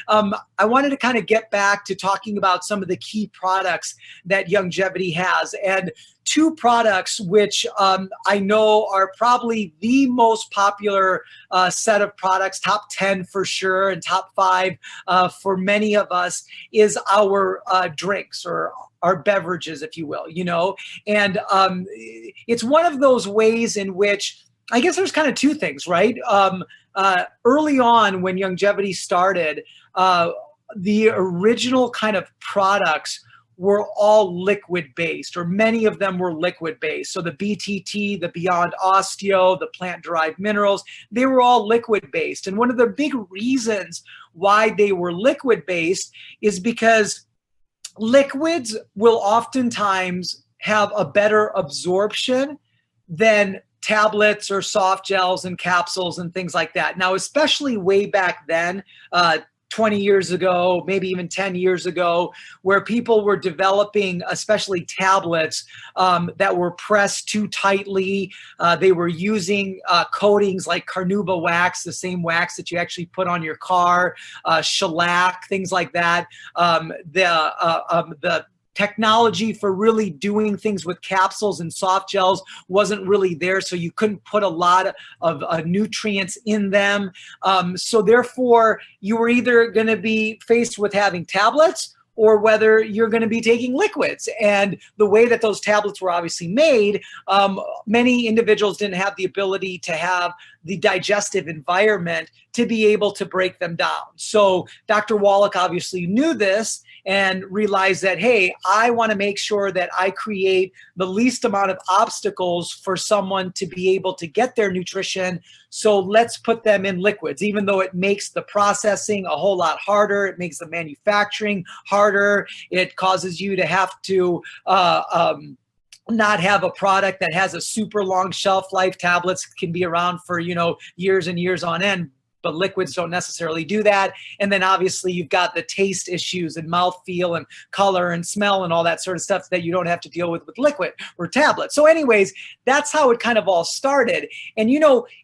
I wanted to kind of get back to talking about some of the key products that Youngevity has. And two products which I know are probably the most popular set of products, top 10 for sure, and top 5 for many of us, is our drinks, or our beverages, if you will, and it's one of those ways in which I guess there's kind of two things, right? Early on when Youngevity started, the original kind of products were all liquid-based, or many of them were liquid-based. So the BTT, the Beyond Osteo, the plant-derived minerals, they were all liquid-based. And one of the big reasons why they were liquid-based is because liquids will oftentimes have a better absorption than tablets or soft gels and capsules and things like that. Now, especially way back then, 20 years ago, maybe even 10 years ago, where people were developing, especially tablets that were pressed too tightly. They were using coatings like carnauba wax, the same wax that you actually put on your car, shellac, things like that. The technology for really doing things with capsules and soft gels wasn't really there, so you couldn't put a lot of nutrients in them. So therefore, you were either going to be faced with having tablets or whether you're going to be taking liquids. And the way that those tablets were obviously made, many individuals didn't have the ability to have the digestive environment to be able to break them down. So Dr. Wallach obviously knew this and realized that, hey, I want to make sure that I create the least amount of obstacles for someone to be able to get their nutrition. So let's put them in liquids, even though it makes the processing a whole lot harder. It makes the manufacturing harder. It causes you to have to not have a product that has a super long shelf life. Tablets can be around for, years and years on end, but liquids don't necessarily do that. And then obviously you've got the taste issues and mouthfeel and color and smell and all that sort of stuff that you don't have to deal with liquid or tablets. So anyways, that's how it kind of all started. And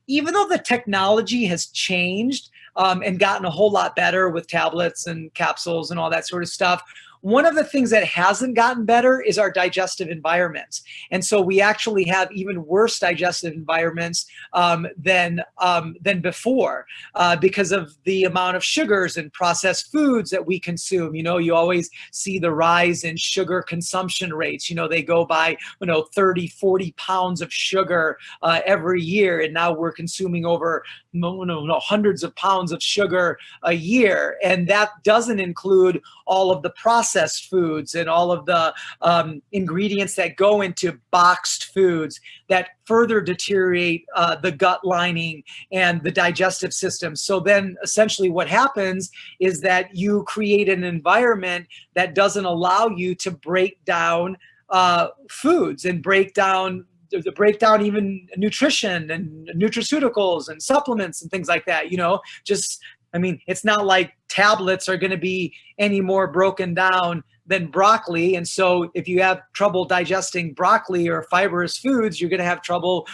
even though the technology has changed and gotten a whole lot better with tablets and capsules and all that sort of stuff, one of the things that hasn't gotten better is our digestive environments. And so we actually have even worse digestive environments than before because of the amount of sugars and processed foods that we consume. You always see the rise in sugar consumption rates. They go by, 30, 40 pounds of sugar every year. And now we're consuming over hundreds of pounds of sugar a year. And that doesn't include all of the processed foods and all of the ingredients that go into boxed foods that further deteriorate the gut lining and the digestive system. So then essentially what happens is that you create an environment that doesn't allow you to break down foods and break down even nutrition and nutraceuticals and supplements and things like that. It's not like tablets are going to be any more broken down than broccoli. And so if you have trouble digesting broccoli or fibrous foods, you're going to have trouble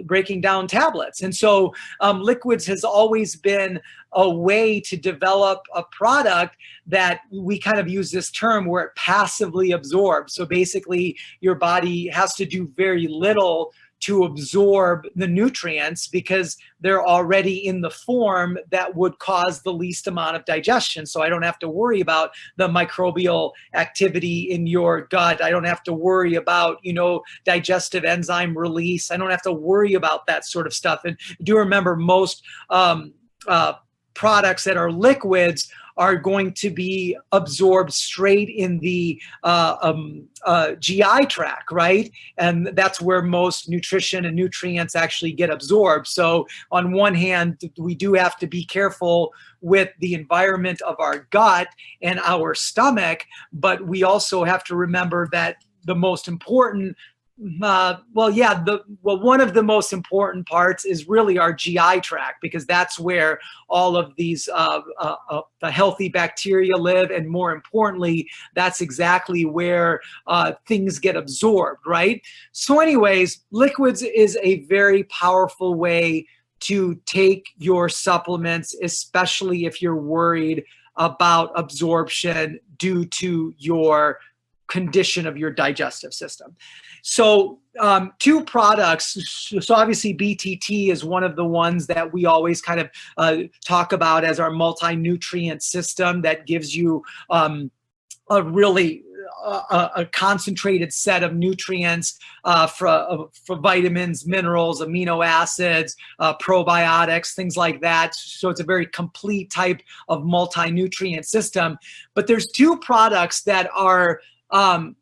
breaking down tablets. And so liquids has always been a way to develop a product that we kind of use this term where it passively absorbs. So basically your body has to do very little to absorb the nutrients because they're already in the form that would cause the least amount of digestion. So I don't have to worry about the microbial activity in your gut. I don't have to worry about, digestive enzyme release. I don't have to worry about that sort of stuff. And do remember most products that are liquids are going to be absorbed straight in the GI tract, right? And that's where most nutrition and nutrients actually get absorbed. So on one hand, we do have to be careful with the environment of our gut and our stomach, but we also have to remember that the most important one of the most important parts is really our GI tract, because that's where all of these the healthy bacteria live, and more importantly, that's exactly where things get absorbed, right? So anyways, liquids is a very powerful way to take your supplements, especially if you're worried about absorption due to your condition of your digestive system. So two products. So obviously BTT is one of the ones that we always kind of talk about as our multi-nutrient system that gives you a really a concentrated set of nutrients for vitamins, minerals, amino acids, probiotics, things like that. So it's a very complete type of multi-nutrient system. But there's two products that are, I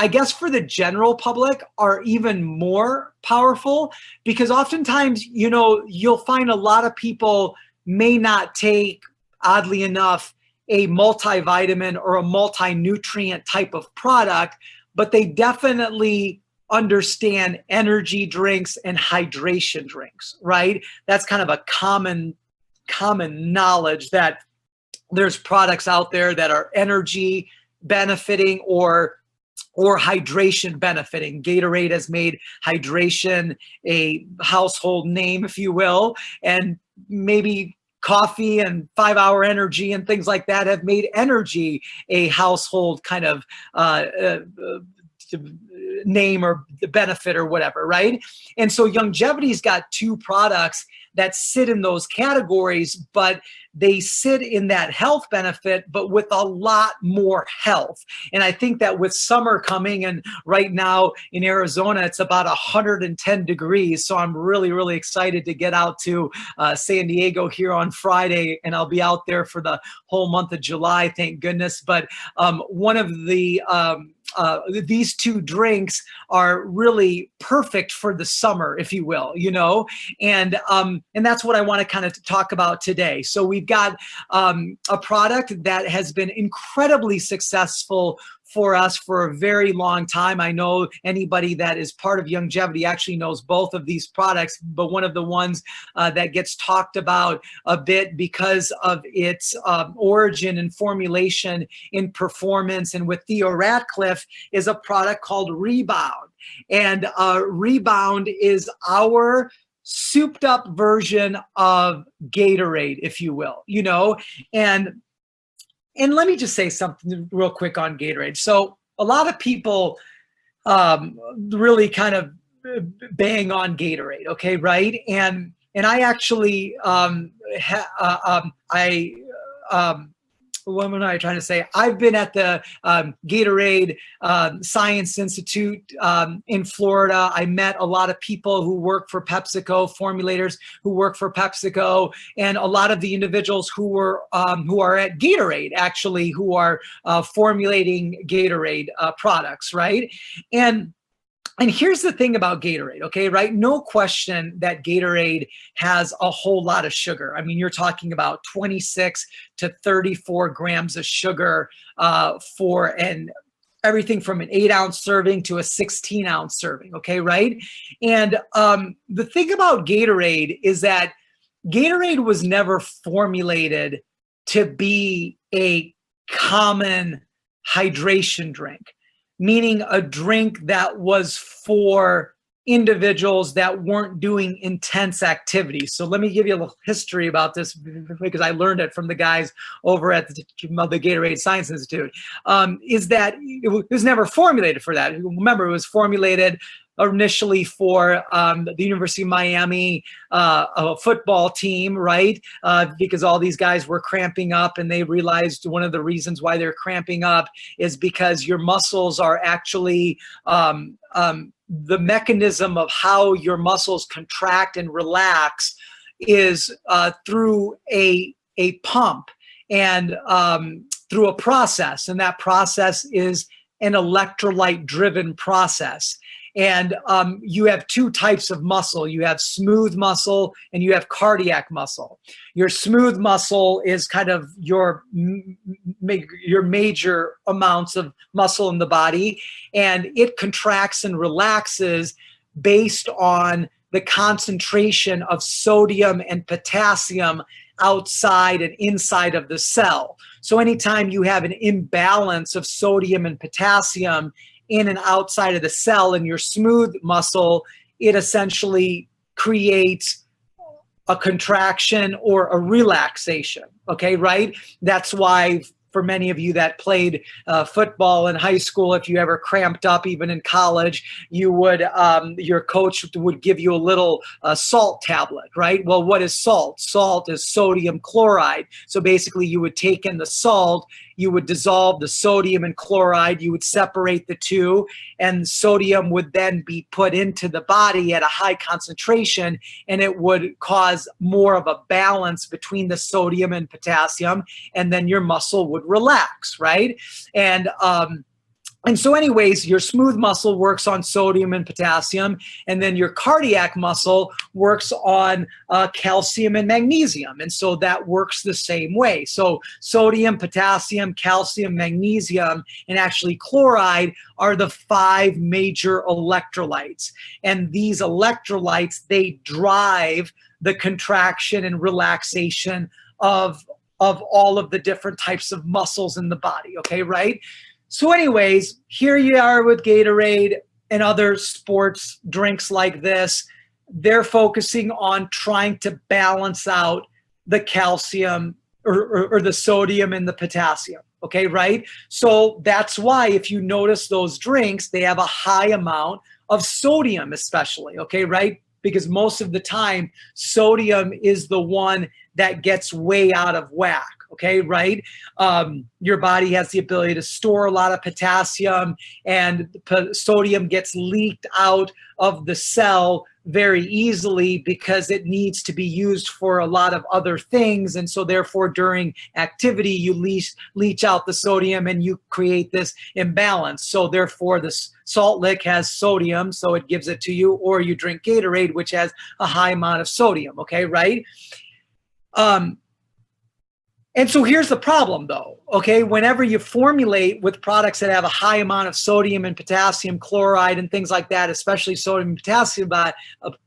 guess for the general public are even more powerful, because oftentimes, you'll find a lot of people may not take, oddly enough, a multivitamin or a multi-nutrient type of product, but they definitely understand energy drinks and hydration drinks, right? That's kind of a common knowledge that there's products out there that are energy benefiting or hydration benefiting. Gatorade has made hydration a household name, if you will, and maybe coffee and 5 Hour Energy and things like that have made energy a household kind of name or benefit or whatever, right? And so Youngevity's got two products that sit in those categories, but they sit in that health benefit, but with a lot more health. And I think that with summer coming, and right now in Arizona, it's about 110 degrees. So I'm really, really excited to get out to San Diego here on Friday, and I'll be out there for the whole month of July, thank goodness. But one of the these two drinks are really perfect for the summer, if you will, and that's what I want to kind of talk about today. So we've got a product that has been incredibly successful for us for a very long time. I know anybody that is part of Youngevity actually knows both of these products, but one of the ones that gets talked about a bit because of its origin and formulation in performance and with Theo Ratcliffe is a product called Rebound. And Rebound is our souped up version of Gatorade, if you will, And let me just say something real quick on Gatorade. So a lot of people really kind of bang on Gatorade, okay, right? And I actually what am I trying to say? I've been at the Gatorade Science Institute in Florida. I met a lot of people who work for PepsiCo, formulators who work for PepsiCo, and a lot of the individuals who are at Gatorade, actually, who are formulating Gatorade products, right? And here's the thing about Gatorade, okay, right? No question that Gatorade has a whole lot of sugar. I mean, you're talking about 26 to 34 grams of sugar for everything from an 8-ounce serving to a 16-ounce serving, okay, right? And the thing about Gatorade is that Gatorade was never formulated to be a common hydration drink, meaning a drink that was for individuals that weren't doing intense activities. So let me give you a little history about this because I learned it from the guys over at the Gatorade Science Institute, is that it was never formulated for that. Remember, it was formulated initially for the University of Miami football team, right? Because all these guys were cramping up, and they realized one of the reasons why they're cramping up is because your muscles are actually the mechanism of how your muscles contract and relax is through a pump and through a process, and that process is an electrolyte-driven process. And you have two types of muscle. You have smooth muscle and you have cardiac muscle. Your smooth muscle is kind of your major amounts of muscle in the body, and it contracts and relaxes based on the concentration of sodium and potassium outside and inside of the cell. So anytime you have an imbalance of sodium and potassium in and outside of the cell in your smooth muscle, it essentially creates a contraction or a relaxation, okay, right? That's why for many of you that played football in high school, if you ever cramped up, even in college, you would, your coach would give you a little salt tablet, right? Well, what is salt? Salt is sodium chloride. So basically you would take in the salt, you would dissolve the sodium and chloride, you would separate the two, and sodium would then be put into the body at a high concentration, and it would cause more of a balance between the sodium and potassium, and then your muscle would relax, right? And so anyways, your smooth muscle works on sodium and potassium, and then your cardiac muscle works on calcium and magnesium. And so that works the same way. So sodium, potassium, calcium, magnesium, and actually chloride are the 5 major electrolytes. And these electrolytes, they drive the contraction and relaxation of all of the different types of muscles in the body, okay, right? So anyways, here you are with Gatorade and other sports drinks like this. They're focusing on trying to balance out the calcium or the sodium and the potassium, okay, right? So that's why if you notice those drinks, they have a high amount of sodium especially, okay, right? Because most of the time, sodium is the one that gets way out of whack. Okay, right? Your body has the ability to store a lot of potassium, and sodium gets leaked out of the cell very easily because it needs to be used for a lot of other things. And so therefore, during activity, you leach out the sodium and you create this imbalance. So therefore, the salt lick has sodium, so it gives it to you, or you drink Gatorade, which has a high amount of sodium, okay, right? And so here's the problem though, okay? Whenever you formulate with products that have a high amount of sodium and potassium chloride and things like that, especially sodium and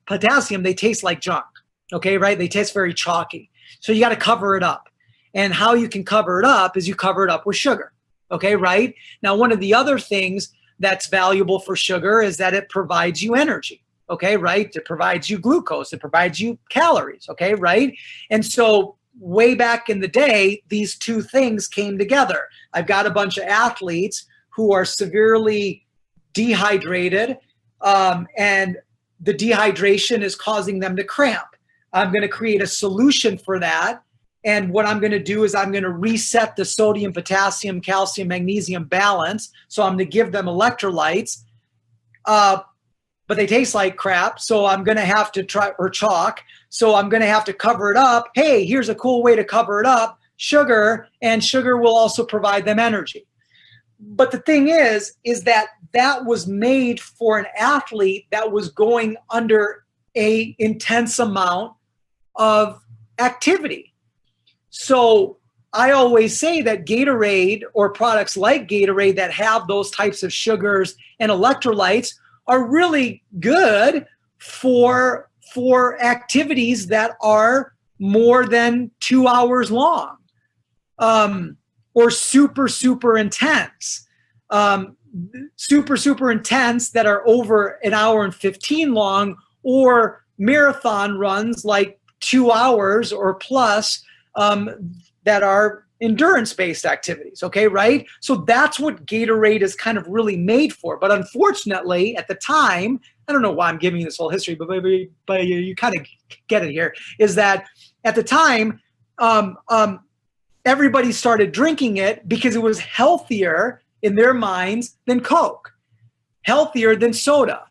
potassium, they taste like junk, okay, right? They taste very chalky. So you got to cover it up. And how you can cover it up is you cover it up with sugar, okay, right? Now, one of the other things that's valuable for sugar is that it provides you energy, okay, right? It provides you glucose, it provides you calories, okay, right? And so way back in the day, these two things came together. I've got a bunch of athletes who are severely dehydrated, and the dehydration is causing them to cramp. I'm going to create a solution for that. And what I'm going to do is I'm going to reset the sodium, potassium, calcium, magnesium balance. So I'm going to give them electrolytes, but they taste like crap. So I'm going to have to try, or chalk. So I'm going to have to cover it up. Hey, here's a cool way to cover it up. Sugar, and sugar will also provide them energy. But the thing is that was made for an athlete that was going under a intense amount of activity. So I always say that Gatorade or products like Gatorade that have those types of sugars and electrolytes are really good for activities that are more than 2 hours long, or super intense. Super intense that are over an hour and 15 long, or marathon runs like 2 hours or plus, that are endurance-based activities, okay, right? So that's what Gatorade is kind of really made for. But unfortunately, at the time, I don't know why I'm giving you this whole history, but you kind of get it here, is that at the time, everybody started drinking it because it was healthier in their minds than Coke, healthier than soda.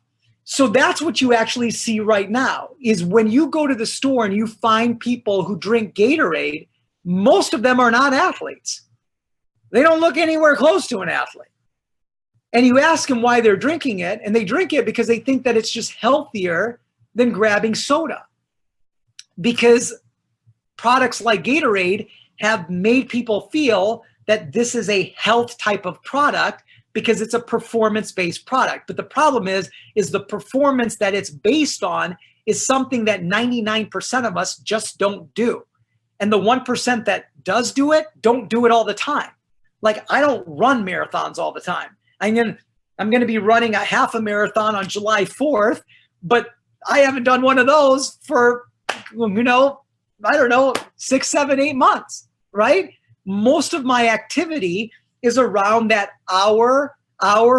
So that's what you actually see right now, is when you go to the store and you find people who drink Gatorade, most of them are not athletes. They don't look anywhere close to an athlete. And you ask them why they're drinking it, and they drink it because they think that it's just healthier than grabbing soda. Because products like Gatorade have made people feel that this is a health type of product because it's a performance-based product. But the problem is the performance that it's based on is something that 99% of us just don't do. And the 1% that does do it, don't do it all the time. Like, I don't run marathons all the time. I'm going to be running a half a marathon on July 4th, but I haven't done one of those for, you know, I don't know, 6, 7, 8 months, right? Most of my activity is around that hour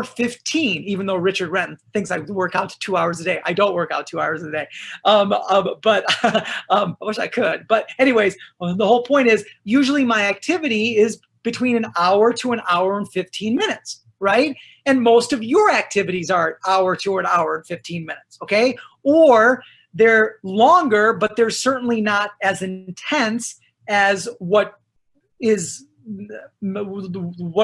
15, even though Richard Renton thinks I work out 2 hours a day. I don't work out 2 hours a day, but I wish I could. But anyways, the whole point is usually my activity is between an hour to an hour and 15 minutes, right? And most of your activities are an hour to an hour and 15 minutes, okay? Or they're longer, but they're certainly not as intense as what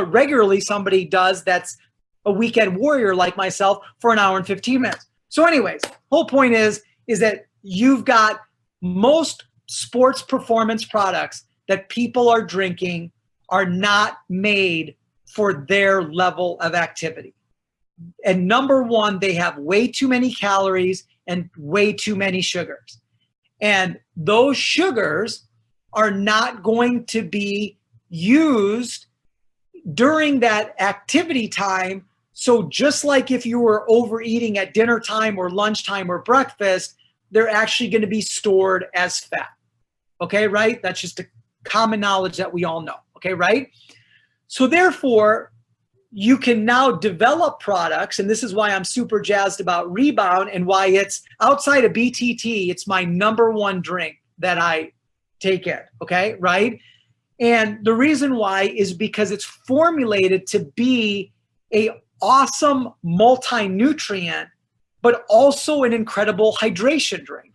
regularly somebody does that's a weekend warrior like myself for an hour and 15 minutes. So anyways, whole point is that you've got most sports performance products that people are drinking are not made for their level of activity. And number one, they have way too many calories and way too many sugars. And those sugars are not going to be used during that activity time. So just like if you were overeating at dinner time or lunchtime or breakfast, they're actually going to be stored as fat. Okay, right? That's just a common knowledge that we all know. Okay, right? So therefore, you can now develop products, and this is why I'm super jazzed about Rebound and why it's outside of BTT, it's my number one drink that I take in, okay, right? And the reason why is because it's formulated to be a awesome multi-nutrient, but also an incredible hydration drink.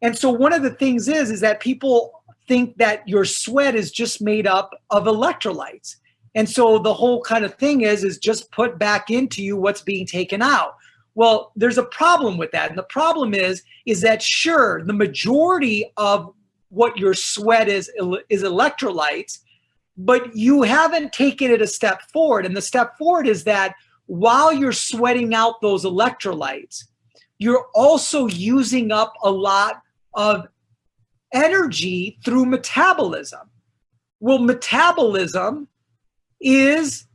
And so one of the things is that people think that your sweat is just made up of electrolytes. And so the whole kind of thing is just put back into you what's being taken out. Well, there's a problem with that. And the problem is that sure, the majority of what your sweat is electrolytes, but you haven't taken it a step forward. And the step forward is that while you're sweating out those electrolytes, you're also using up a lot of energy through metabolism. Well, metabolism has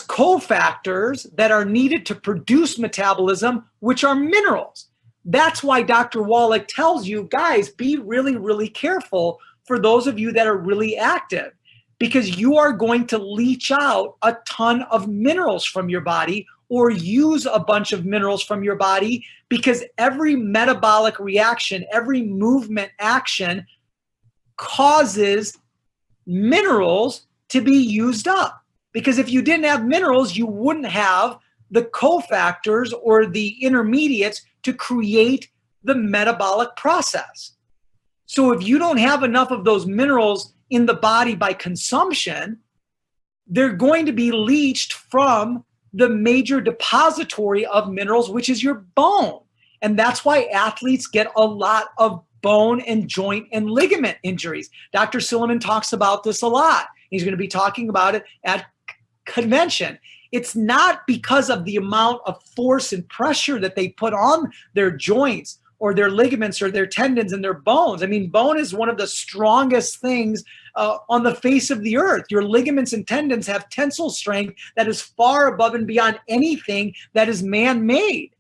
cofactors that are needed to produce metabolism, which are minerals. That's why Dr. Wallach tells you, guys, be really, really careful for those of you that are really active, because you are going to leach out a ton of minerals from your body or use a bunch of minerals from your body, because every metabolic reaction, every movement action causes minerals to be used up. Because if you didn't have minerals, you wouldn't have the cofactors or the intermediates to create the metabolic process. So if you don't have enough of those minerals in the body by consumption, they're going to be leached from the major depository of minerals, which is your bone. And that's why athletes get a lot of bone and joint and ligament injuries. Dr. Silliman talks about this a lot. He's going to be talking about it at convention. It's not because of the amount of force and pressure that they put on their joints or their ligaments or their tendons and their bones. I mean, bone is one of the strongest things on the face of the earth. Your ligaments and tendons have tensile strength that is far above and beyond anything that is man-made.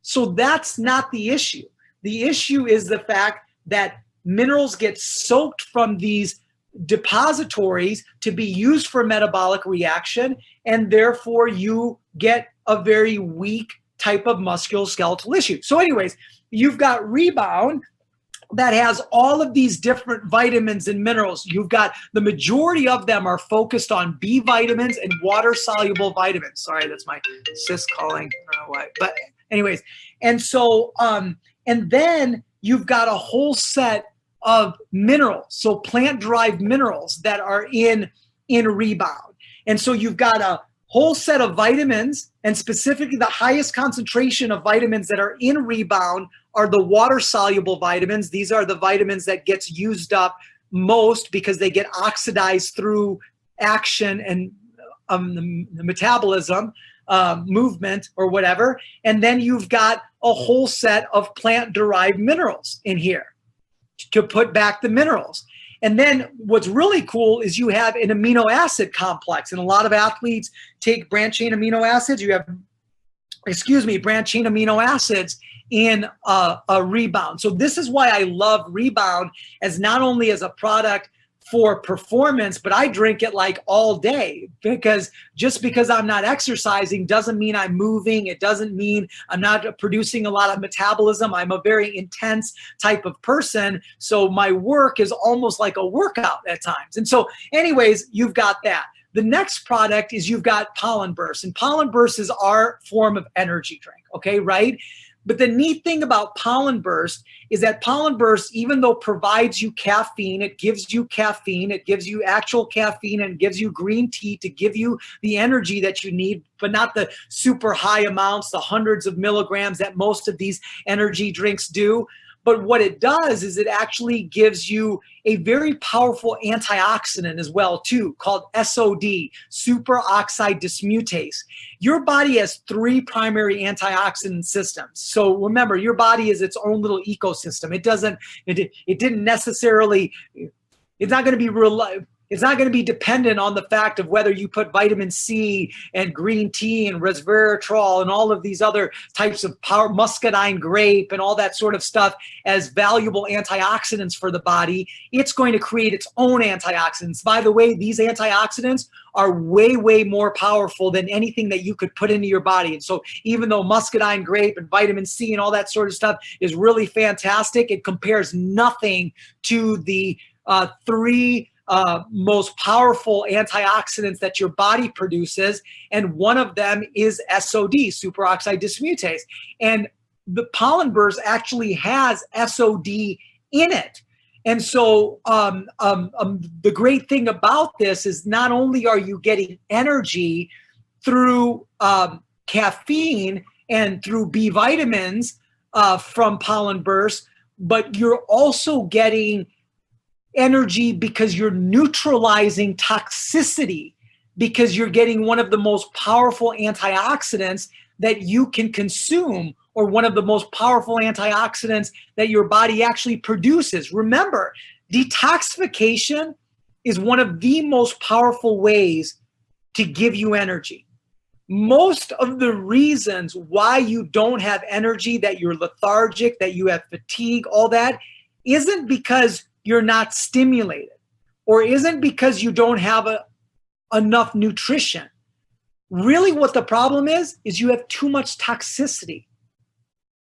So that's not the issue. The issue is the fact that minerals get soaked from these depositories to be used for metabolic reaction, and therefore you get a very weak type of musculoskeletal issue. So anyways, you've got Rebound that has all of these different vitamins and minerals. You've got the majority of them are focused on B vitamins and water-soluble vitamins. Sorry, that's my sis calling. I don't know why. But anyways, and so, and then you've got a whole set of minerals, so plant-derived minerals that are in Rebound. And so you've got a whole set of vitamins, and specifically the highest concentration of vitamins that are in Rebound are the water-soluble vitamins. These are the vitamins that gets used up most because they get oxidized through action and the metabolism, movement or whatever. And then you've got a whole set of plant-derived minerals in here to put back the minerals. And then what's really cool is you have an amino acid complex. And a lot of athletes take branched chain amino acids. You have branched chain amino acids in a Rebound. So this is why I love Rebound as not only as a product for performance, but I drink it like all day, because just because I'm not exercising doesn't mean I'm moving. It doesn't mean I'm not producing a lot of metabolism. I'm a very intense type of person. So my work is almost like a workout at times. And so anyways, you've got that. The next product is you've got Pollen Burst, and Pollen Burst is our form of energy drink, okay, right? But the neat thing about Pollen Burst is that Pollen Burst, even though provides you caffeine, it gives you actual caffeine, and gives you green tea to give you the energy that you need, but not the super high amounts, the hundreds of milligrams that most of these energy drinks do. But what it does is it actually gives you a very powerful antioxidant as well too, called SOD, superoxide dismutase. Your body has 3 primary antioxidant systems. So remember, your body is its own little ecosystem. It's not going to be it's not going to be dependent on the fact of whether you put vitamin C and green tea and resveratrol and all of these other types of muscadine grape and all that sort of stuff as valuable antioxidants for the body. It's going to create its own antioxidants. By the way, these antioxidants are way, way more powerful than anything that you could put into your body. And so even though muscadine grape and vitamin C and all that sort of stuff is really fantastic, it compares nothing to the 3 most powerful antioxidants that your body produces, and one of them is SOD, superoxide dismutase. And the Pollen Burst actually has SOD in it. And so the great thing about this is not only are you getting energy through caffeine and through B vitamins from Pollen Burst, but you're also getting energy because you're neutralizing toxicity, because you're getting one of the most powerful antioxidants that you can consume, or one of the most powerful antioxidants that your body actually produces. Remember, detoxification is one of the most powerful ways to give you energy. Most of the reasons why you don't have energy, that you're lethargic, that you have fatigue, all that, isn't because you're not stimulated, or isn't because you don't have enough nutrition. Really what the problem is you have too much toxicity,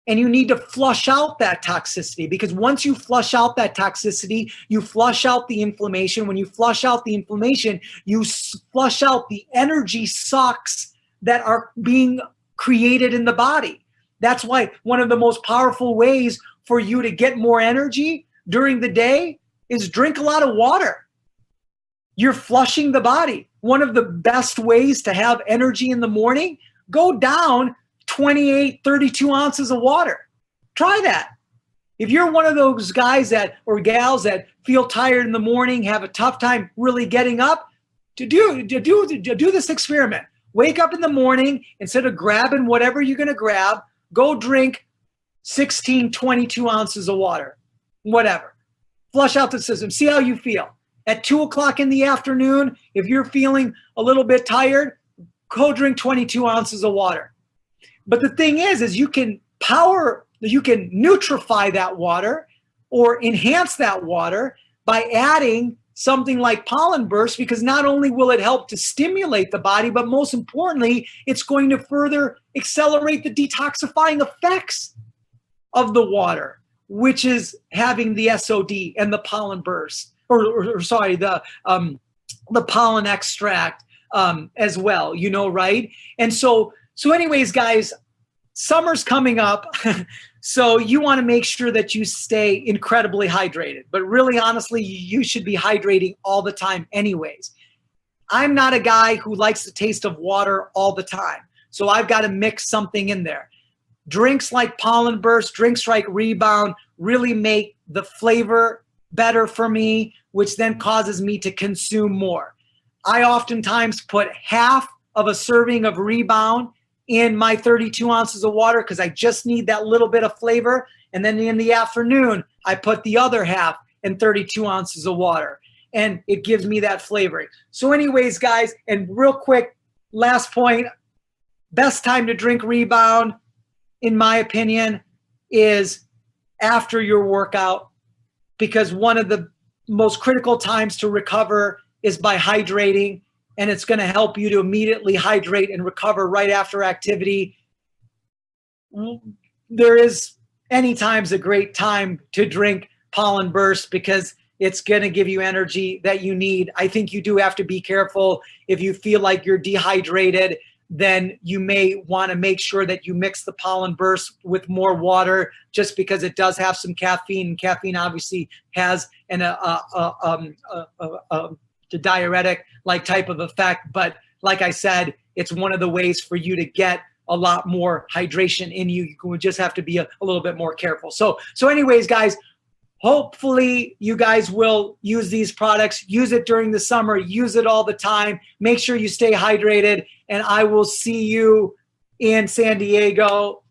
and you need to flush out that toxicity, because once you flush out that toxicity, you flush out the inflammation. When you flush out the inflammation, you flush out the energy sucks that are being created in the body. That's why one of the most powerful ways for you to get more energy during the day is drink a lot of water. You're flushing the body. One of the best ways to have energy in the morning, go down 28, 32 ounces of water. Try that. If you're one of those guys or gals that feel tired in the morning, have a tough time really getting up, to do this experiment. Wake up in the morning, instead of grabbing whatever you're going to grab, go drink 16, 22 ounces of water. Whatever. Flush out the system. See how you feel. At 2 o'clock in the afternoon, if you're feeling a little bit tired, go drink 22 ounces of water. But the thing is you can nutrify that water or enhance that water by adding something like Pollen Burst, because not only will it help to stimulate the body, but most importantly, it's going to further accelerate the detoxifying effects of the water, which is having the SOD and the Pollen Burst, the pollen extract as well, right? And so anyways, guys, summer's coming up. So you want to make sure that you stay incredibly hydrated. But really, honestly, you should be hydrating all the time anyways. I'm not a guy who likes the taste of water all the time. So I've got to mix something in there. Drinks like Pollen Burst, drinks like Rebound really make the flavor better for me, which then causes me to consume more. I oftentimes put half of a serving of Rebound in my 32 ounces of water because I just need that little bit of flavor. And then in the afternoon, I put the other half in 32 ounces of water, and it gives me that flavoring. So anyways, guys, and real quick, last point, best time to drink Rebound, in my opinion, is after your workout, because one of the most critical times to recover is by hydrating, and it's going to help you to immediately hydrate and recover right after activity. There is any time's a great time to drink Pollen Burst because it's going to give you energy that you need. I think you do have to be careful. If you feel like you're dehydrated, then you may want to make sure that you mix the Pollen Burst with more water, just because it does have some caffeine, and caffeine obviously has the diuretic like type of effect. But like I said, it's one of the ways for you to get a lot more hydration in you. You just have to be a little bit more careful. So anyways, guys, hopefully you guys will use these products. Use it during the summer. Use it all the time. Make sure you stay hydrated, and I will see you in San Diego